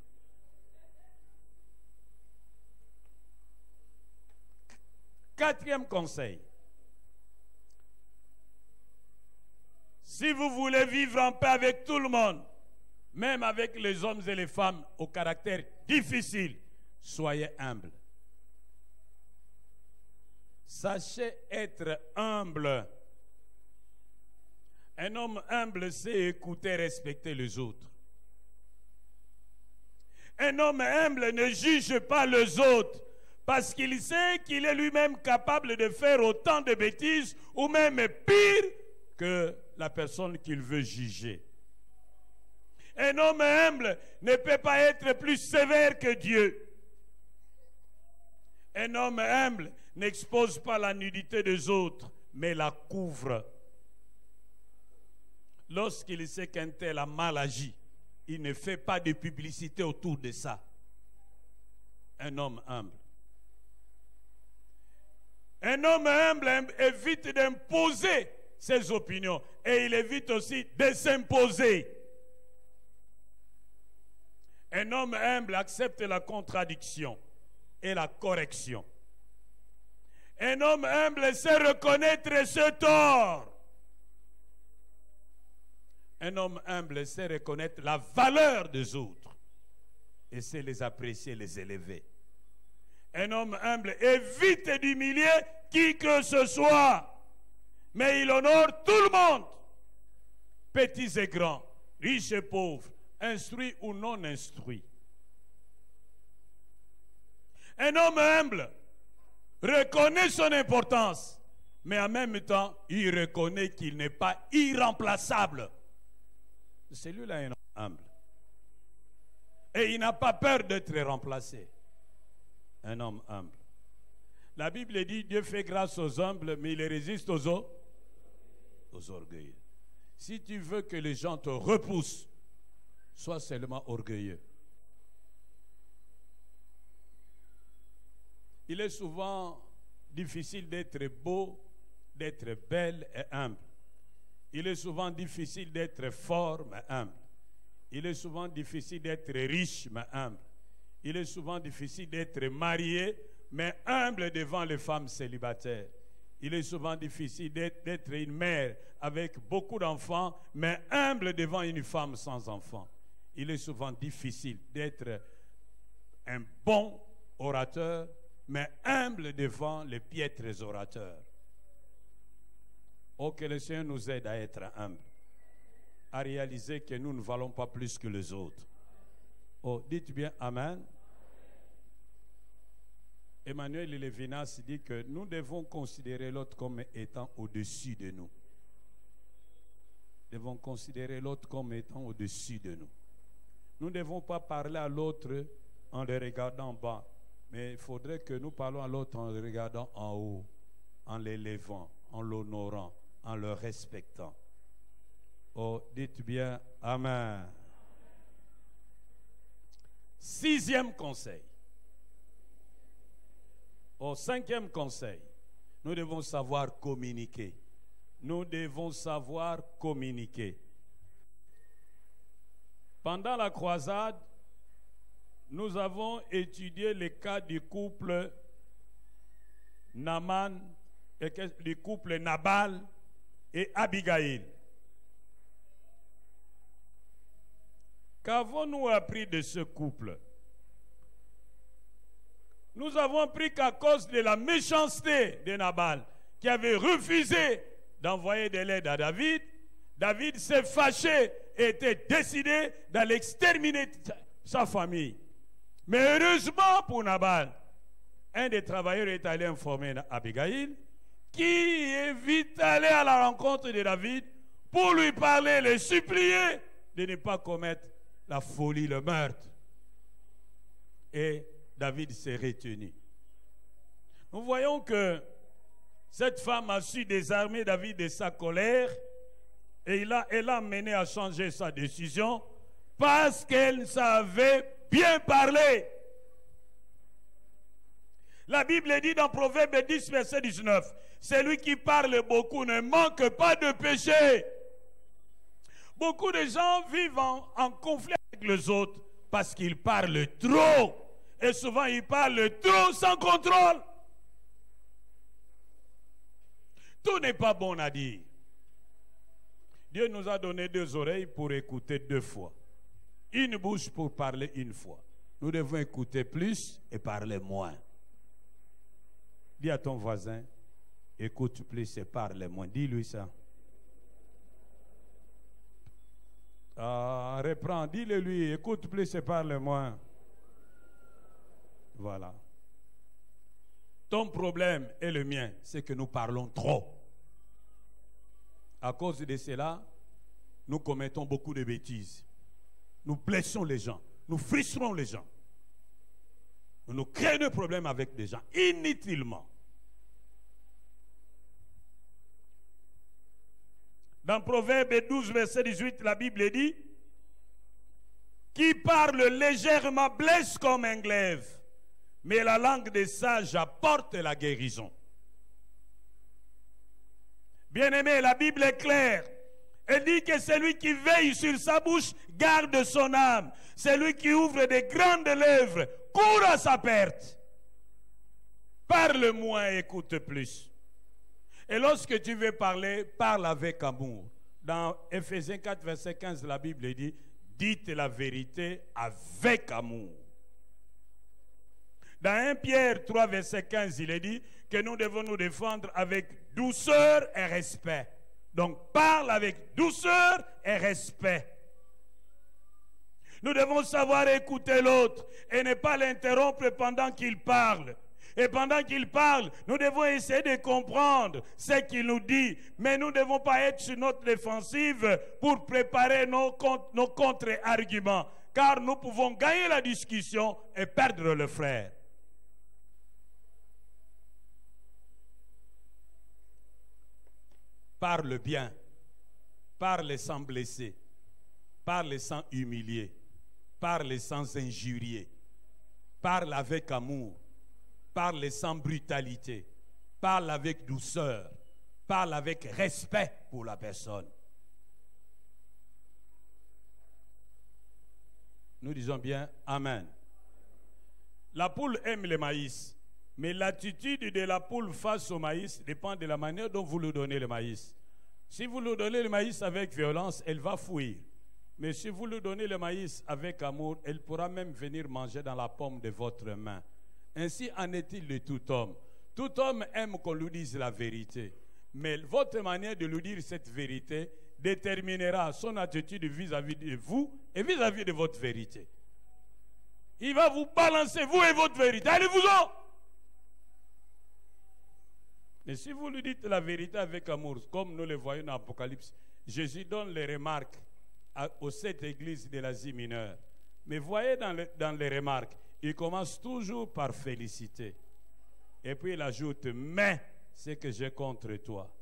Quatrième conseil. Si vous voulez vivre en paix avec tout le monde, même avec les hommes et les femmes au caractère difficile, soyez humbles. Sachez être humble. Un homme humble sait écouter et respecter les autres. Un homme humble ne juge pas les autres parce qu'il sait qu'il est lui-même capable de faire autant de bêtises ou même pire que la personne qu'il veut juger. Un homme humble ne peut pas être plus sévère que Dieu. Un homme humble n'expose pas la nudité des autres, mais la couvre. Lorsqu'il sait qu'un tel a mal agi, il ne fait pas de publicité autour de ça. Un homme humble. Un homme humble évite d'imposer ses opinions et il évite aussi de s'imposer. Un homme humble accepte la contradiction et la correction. Un homme humble sait reconnaître ses torts. Un homme humble sait reconnaître la valeur des autres et sait les apprécier, les élever. Un homme humble évite d'humilier qui que ce soit, mais il honore tout le monde, petits et grands, riches et pauvres, instruits ou non instruits. Un homme humble reconnaît son importance, mais en même temps, il reconnaît qu'il n'est pas irremplaçable. Celui-là est un homme humble. Et il n'a pas peur d'être remplacé. Un homme humble. La Bible dit, Dieu fait grâce aux humbles, mais il résiste aux orgueilleux. Si tu veux que les gens te repoussent, sois seulement orgueilleux. Il est souvent difficile d'être beau, d'être belle et humble. Il est souvent difficile d'être fort, mais humble. Il est souvent difficile d'être riche, mais humble. Il est souvent difficile d'être marié, mais humble devant les femmes célibataires. Il est souvent difficile d'être une mère avec beaucoup d'enfants, mais humble devant une femme sans enfants. Il est souvent difficile d'être un bon orateur, mais humble devant les piètres orateurs. Oh, que le Seigneur nous aide à être humbles, à réaliser que nous ne valons pas plus que les autres. Oh, dites bien Amen. Emmanuel Levinas dit que nous devons considérer l'autre comme étant au-dessus de nous. Nous devons considérer l'autre comme étant au-dessus de nous. Nous ne devons pas parler à l'autre en le regardant en bas, mais il faudrait que nous parlons à l'autre en le regardant en haut, en l'élevant, en l'honorant, en le respectant. Oh, dites bien Amen. 6e conseil. Au 5e conseil, nous devons savoir communiquer. Nous devons savoir communiquer. Pendant la croisade, nous avons étudié le cas du couple Naaman, du couple Nabal et Abigail. Qu'avons-nous appris de ce couple? Nous avons appris qu'à cause de la méchanceté de Nabal, qui avait refusé d'envoyer de l'aide à David, David s'est fâché et était décidé d'aller exterminer sa famille. Mais heureusement pour Nabal, un des travailleurs est allé informer Abigail, qui est vite allé à la rencontre de David pour lui parler, le supplier de ne pas commettre la folie, le meurtre. Et David s'est retenu. Nous voyons que cette femme a su désarmer David de sa colère et elle a mené à changer sa décision parce qu'elle savait bien parler. La Bible dit dans Proverbe 10, verset 19, « Celui qui parle beaucoup ne manque pas de péché. » Beaucoup de gens vivent en conflit avec les autres parce qu'ils parlent trop. Et souvent, ils parlent trop sans contrôle. Tout n'est pas bon à dire. Dieu nous a donné 2 oreilles pour écouter 2 fois. Une bouche pour parler 1 fois. Nous devons écouter plus et parler moins. Dis à ton voisin, écoute plus et parle moins. Dis-lui ça. Reprends, dis-le lui, écoute plus et parle moins. Voilà. Ton problème et le mien, c'est que nous parlons trop. À cause de cela, nous commettons beaucoup de bêtises. Nous blessons les gens, nous frustrons les gens. Nous créons des problèmes avec des gens, inutilement. Dans Proverbe 12, verset 18, la Bible dit, « Qui parle légèrement blesse comme un glaive, mais la langue des sages apporte la guérison. » Bien-aimé, la Bible est claire. Elle dit que celui qui veille sur sa bouche garde son âme. Celui qui ouvre de grandes lèvres court à sa perte. Parle moins, écoute plus. Et lorsque tu veux parler, parle avec amour. Dans Éphésiens 4, verset 15, la Bible dit, « Dites la vérité avec amour. » Dans 1 Pierre 3, verset 15, il est dit que nous devons nous défendre avec douceur et respect. Donc, parle avec douceur et respect. Nous devons savoir écouter l'autre et ne pas l'interrompre pendant qu'il parle. Et pendant qu'il parle, nous devons essayer de comprendre ce qu'il nous dit. Mais nous ne devons pas être sur notre défensive pour préparer nos contre-arguments. Car nous pouvons gagner la discussion et perdre le frère. Parle bien, parle sans blesser, parle sans humilier, parle sans injurier, parle avec amour, parle sans brutalité, parle avec douceur, parle avec respect pour la personne. Nous disons bien Amen. La poule aime le maïs. Mais l'attitude de la poule face au maïs dépend de la manière dont vous lui donnez le maïs. Si vous lui donnez le maïs avec violence, elle va fuir. Mais si vous lui donnez le maïs avec amour, elle pourra même venir manger dans la paume de votre main. Ainsi en est-il de tout homme. Tout homme aime qu'on lui dise la vérité. Mais votre manière de lui dire cette vérité déterminera son attitude vis-à-vis de vous et vis-à-vis de votre vérité. Il va vous balancer, vous et votre vérité. Allez-vous-en! Mais si vous lui dites la vérité avec amour, comme nous le voyons dans l'Apocalypse, Jésus donne les remarques aux 7 églises de l'Asie mineure. Mais voyez dans les remarques, il commence toujours par féliciter. Et puis il ajoute, mais c'est que j'ai contre toi.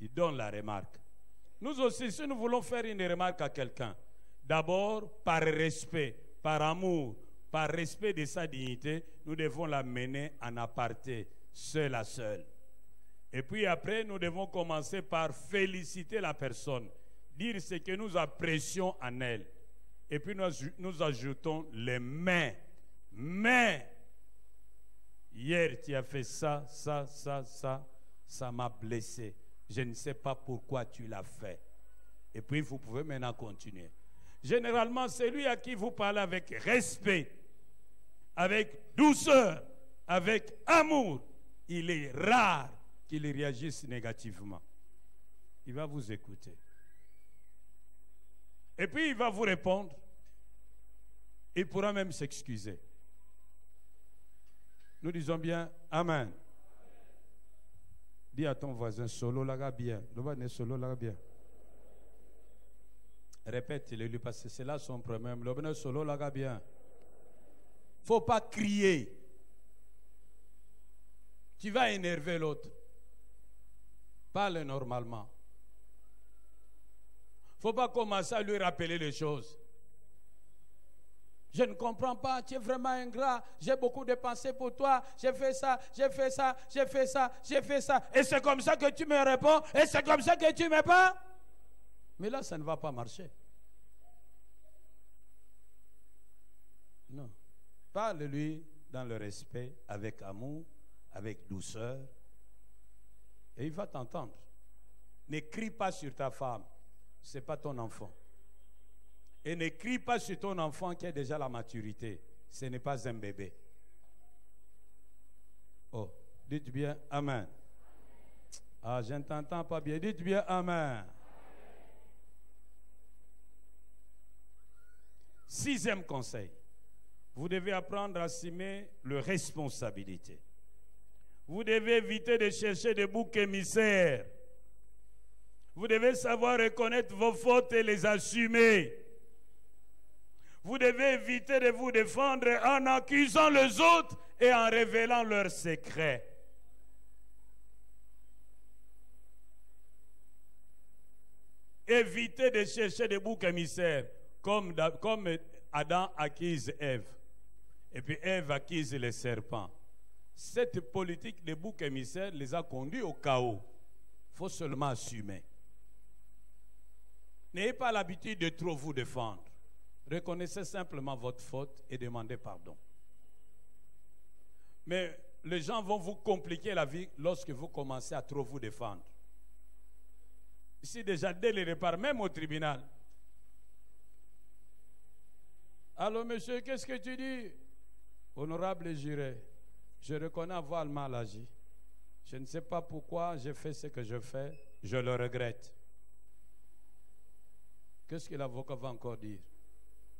Il donne la remarque. Nous aussi, si nous voulons faire une remarque à quelqu'un, d'abord par respect, par amour, par respect de sa dignité, nous devons la mener en aparté, seul à seul. Et puis après, nous devons commencer par féliciter la personne, dire ce que nous apprécions en elle. Et puis nous ajoutons les mais. Mais, hier tu as fait ça, ça m'a blessé. Je ne sais pas pourquoi tu l'as fait. Et puis vous pouvez maintenant continuer. Généralement, celui à qui vous parlez avec respect, avec douceur, avec amour, il est rare qu'il réagisse négativement. Il va vous écouter. Et puis il va vous répondre. Il pourra même s'excuser. Nous disons bien Amen. Dis à ton voisin, solo laga bien. Le solo laga bien. Répète-le parce que c'est là son problème. Le solo laga bien. Faut pas crier. Tu vas énerver l'autre. Parle normalement. Faut pas commencer à lui rappeler les choses. Je ne comprends pas, tu es vraiment ingrat, j'ai beaucoup de pensées pour toi, j'ai fait ça, j'ai fait ça, j'ai fait ça, j'ai fait ça. Et c'est comme ça que tu me réponds, et c'est comme ça que tu me parles. Mais là, ça ne va pas marcher. Non. Parle-lui dans le respect, avec amour, avec douceur, et il va t'entendre. Ne crie pas sur ta femme, ce n'est pas ton enfant. Et ne crie pas sur ton enfant qui a déjà la maturité. Ce n'est pas un bébé. Oh, dites bien Amen. Ah, je ne t'entends pas bien. Dites bien Amen. Sixième conseil. Vous devez apprendre à assumer les responsabilités. Vous devez éviter de chercher des boucs émissaires. Vous devez savoir reconnaître vos fautes et les assumer. Vous devez éviter de vous défendre en accusant les autres et en révélant leurs secrets. Évitez de chercher des boucs émissaires, comme Adam accuse Ève. Et puis Ève accuse les serpents. Cette politique des boucs émissaires les a conduits au chaos. Il faut seulement assumer. N'ayez pas l'habitude de trop vous défendre. Reconnaissez simplement votre faute et demandez pardon. Mais les gens vont vous compliquer la vie lorsque vous commencez à trop vous défendre. Ici déjà, dès le départ, même au tribunal. Alors monsieur, qu'est-ce que tu dis? Honorable juré, je reconnais avoir mal agi. Je ne sais pas pourquoi j'ai fait ce que je fais. Je le regrette. Qu'est-ce que l'avocat va encore dire?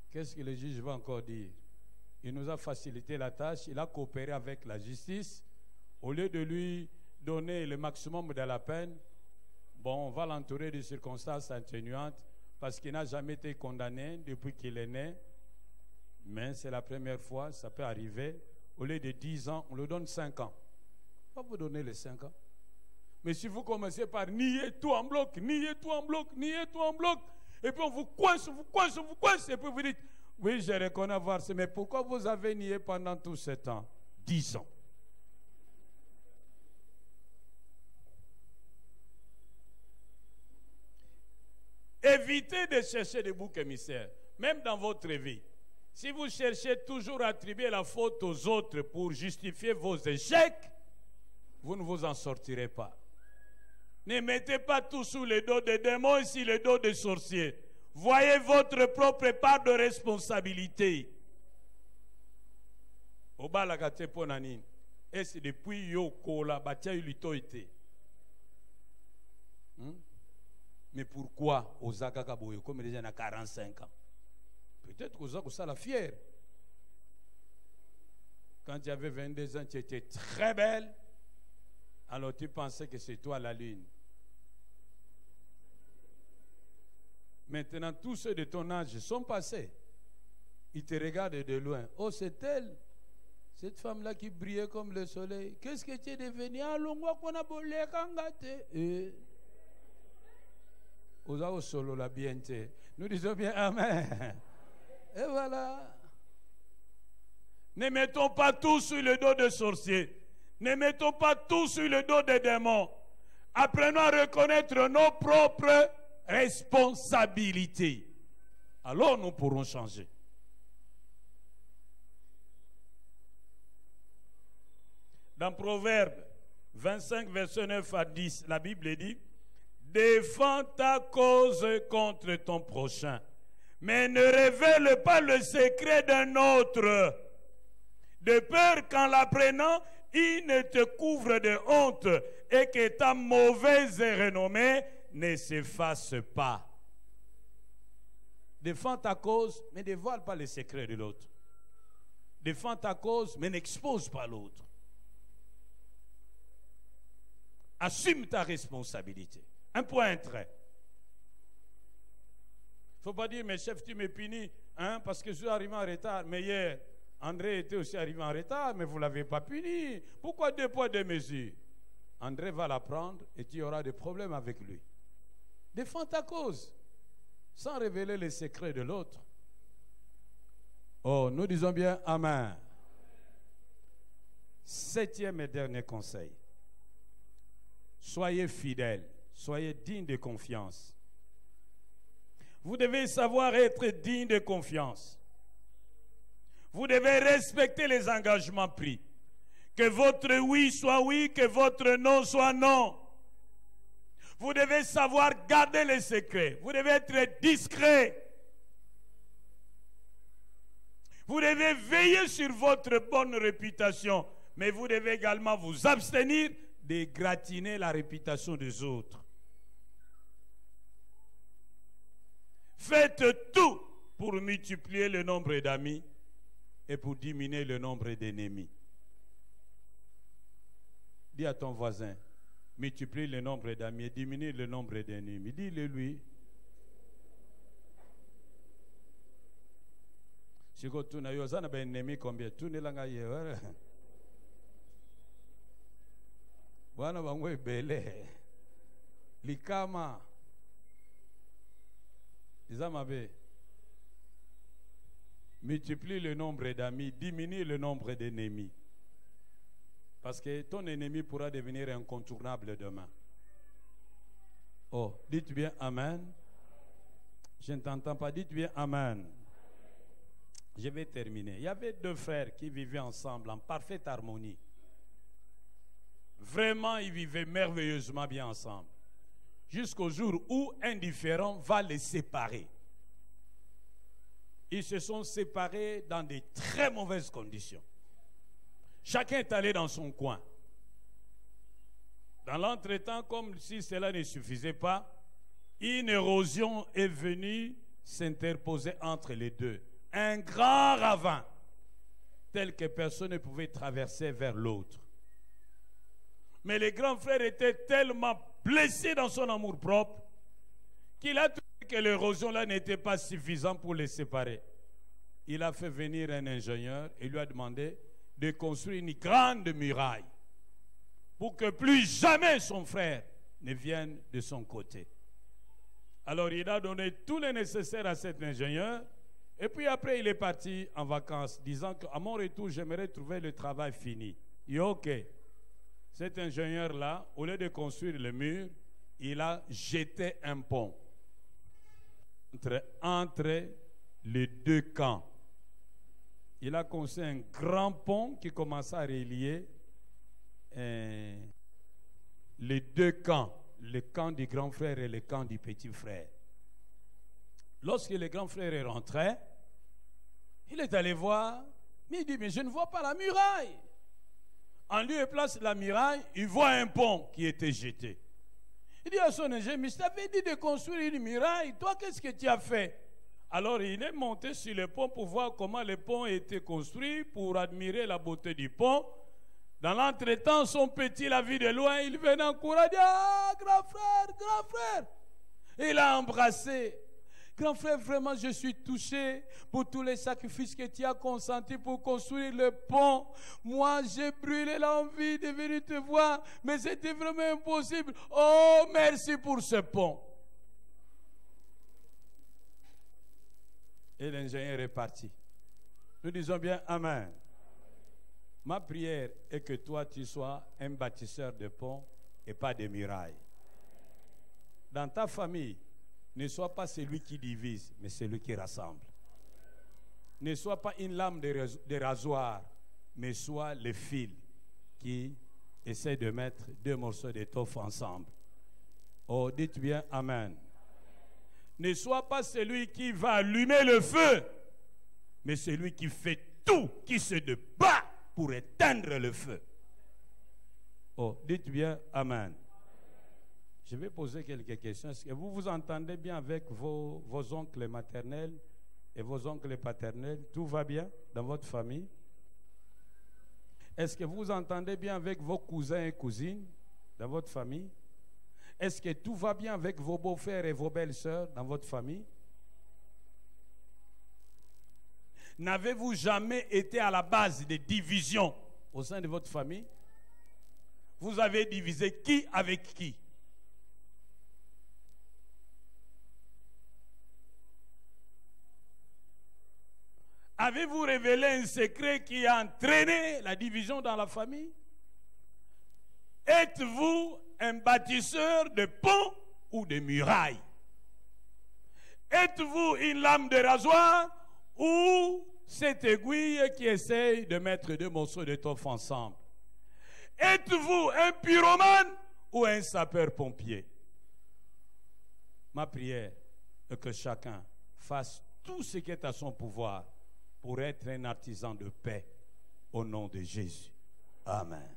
Qu'est-ce que le juge va encore dire? Il nous a facilité la tâche, il a coopéré avec la justice. Au lieu de lui donner le maximum de la peine, bon, on va l'entourer de circonstances atténuantes parce qu'il n'a jamais été condamné depuis qu'il est né. Mais c'est la première fois, ça peut arriver. Au lieu de 10 ans, on lui donne 5 ans. On va vous donner les 5 ans. Mais si vous commencez par nier tout en bloc, nier tout en bloc, nier tout en bloc, et puis on vous coince, et puis vous dites, oui, je reconnais avoir ça, mais pourquoi vous avez nié pendant tout ce temps? 10 ans. Évitez de chercher des boucs émissaires, même dans votre vie. Si vous cherchez toujours à attribuer la faute aux autres pour justifier vos échecs, vous ne vous en sortirez pas. Ne mettez pas tout sous le dos des démons et sur le dos des sorciers. Voyez votre propre part de responsabilité. Obalagate ponani. Et c'est depuis Yoko la batia ulitoité. Mais pourquoi Osaka Kaboyo comme les gens à 45 ans? Peut-être qu'Osaka ça la fière. Quand tu avais 22 ans, tu étais très belle. Alors tu pensais que c'est toi la lune. Maintenant, tous ceux de ton âge sont passés. Ils te regardent de loin. Oh, c'est elle, cette femme-là qui brillait comme le soleil. Qu'est-ce que tu es devenu? Solo la bienté. Nous disons bien Amen. Et voilà. Ne mettons pas tout sur le dos des sorciers. Ne mettons pas tout sur le dos des démons. Apprenons à reconnaître nos propres responsabilités. Alors nous pourrons changer. Dans Proverbe 25, verset 9 à 10, la Bible dit: défends ta cause contre ton prochain, mais ne révèle pas le secret d'un autre, de peur qu'en l'apprenant, il ne te couvre de honte et que ta mauvaise renommée ne s'efface pas. Défends ta cause, mais ne dévoile pas le secret de l'autre. Défends ta cause, mais n'expose pas l'autre. Assume ta responsabilité. Un point, un trait. Il ne faut pas dire, mais chef, tu me punis parce que je suis arrivé en retard. Mais hier, André était aussi arrivé en retard, mais vous ne l'avez pas puni. Pourquoi 2 poids 2 mesures? André va l'apprendre et tu auras des problèmes avec lui. Défends ta cause, sans révéler les secrets de l'autre. Oh, nous disons bien Amen. 7e et dernier conseil. Soyez fidèles, soyez dignes de confiance. Vous devez savoir être digne de confiance. Vous devez respecter les engagements pris. Que votre oui soit oui, que votre non soit non. Vous devez savoir garder les secrets. Vous devez être discret. Vous devez veiller sur votre bonne réputation. Mais vous devez également vous abstenir d'égratiner la réputation des autres. Faites tout pour multiplier le nombre d'amis et pour diminuer le nombre d'ennemis. Dis à ton voisin, multiplie le nombre d'amis et diminue le nombre d'ennemis. Dis-le lui. Si tu n'as pas d'ennemis, combien? Tu n'es pas là. Wana bangwe bele likama izamabe. Multiplie le nombre d'amis, diminue le nombre d'ennemis. Parce que ton ennemi pourra devenir incontournable demain. Oh, dites bien Amen. Je ne t'entends pas, dites bien Amen. Je vais terminer. Il y avait 2 frères qui vivaient ensemble en parfaite harmonie. Vraiment, ils vivaient merveilleusement bien ensemble. Jusqu'au jour où un différend va les séparer. Ils se sont séparés dans de très mauvaises conditions. Chacun est allé dans son coin. Dans l'entretemps, comme si cela ne suffisait pas, une érosion est venue s'interposer entre les deux. Un grand ravin, tel que personne ne pouvait traverser vers l'autre. Mais le grand frère était tellement blessé dans son amour-propre qu'il a trouvé que l'érosion là n'était pas suffisante pour les séparer. Il a fait venir un ingénieur et lui a demandé de construire une grande muraille pour que plus jamais son frère ne vienne de son côté. Alors il a donné tout le nécessaire à cet ingénieur et puis après il est parti en vacances disant qu'à mon retour j'aimerais trouver le travail fini. Il est OK. Cet ingénieur-là, au lieu de construire le mur, il a jeté un pont entre les 2 camps. Il a construit un grand pont qui commençait à relier les 2 camps, le camp du grand frère et le camp du petit frère. Lorsque le grand frère est rentré, il est allé voir, mais il dit, mais je ne vois pas la muraille. En lieu et place de la muraille, il voit un pont qui était jeté. Il dit à son ingénieur, mais je t'avais dit de construire une muraille, toi qu'est-ce que tu as fait? Alors il est monté sur le pont pour voir comment le pont a été construit, pour admirer la beauté du pont. Dans l'entretemps, son petit l'a vu de loin, il venait en courant, il dit, ah, grand frère. Et il l'a embrassé. Grand frère, vraiment, je suis touché pour tous les sacrifices que tu as consentis pour construire le pont. Moi, j'ai brûlé l'envie de venir te voir, mais c'était vraiment impossible. Oh, merci pour ce pont. Et l'ingénieur est parti. Nous disons bien Amen. Ma prière est que toi, tu sois un bâtisseur de ponts et pas de murailles. Dans ta famille, ne sois pas celui qui divise, mais celui qui rassemble. Ne sois pas une lame de rasoir, mais sois le fil qui essaie de mettre deux morceaux d'étoffe ensemble. Oh, dites bien Amen. Ne sois pas celui qui va allumer le feu, mais celui qui fait tout, qui se bat pour éteindre le feu. Oh, dites bien Amen. Je vais poser quelques questions. Est-ce que vous vous entendez bien avec vos oncles maternels et vos oncles paternels? Tout va bien dans votre famille? Est-ce que vous vous entendez bien avec vos cousins et cousines dans votre famille? Est-ce que tout va bien avec vos beaux-frères et vos belles-sœurs dans votre famille? N'avez-vous jamais été à la base des divisions au sein de votre famille? Vous avez divisé qui avec qui? Avez-vous révélé un secret qui a entraîné la division dans la famille? Êtes-vous un bâtisseur de ponts ou de murailles? Êtes-vous une lame de rasoir ou cette aiguille qui essaye de mettre deux morceaux d'étoffe ensemble? Êtes-vous un pyromane ou un sapeur-pompier? Ma prière est que chacun fasse tout ce qui est à son pouvoir pour être un artisan de paix au nom de Jésus. Amen.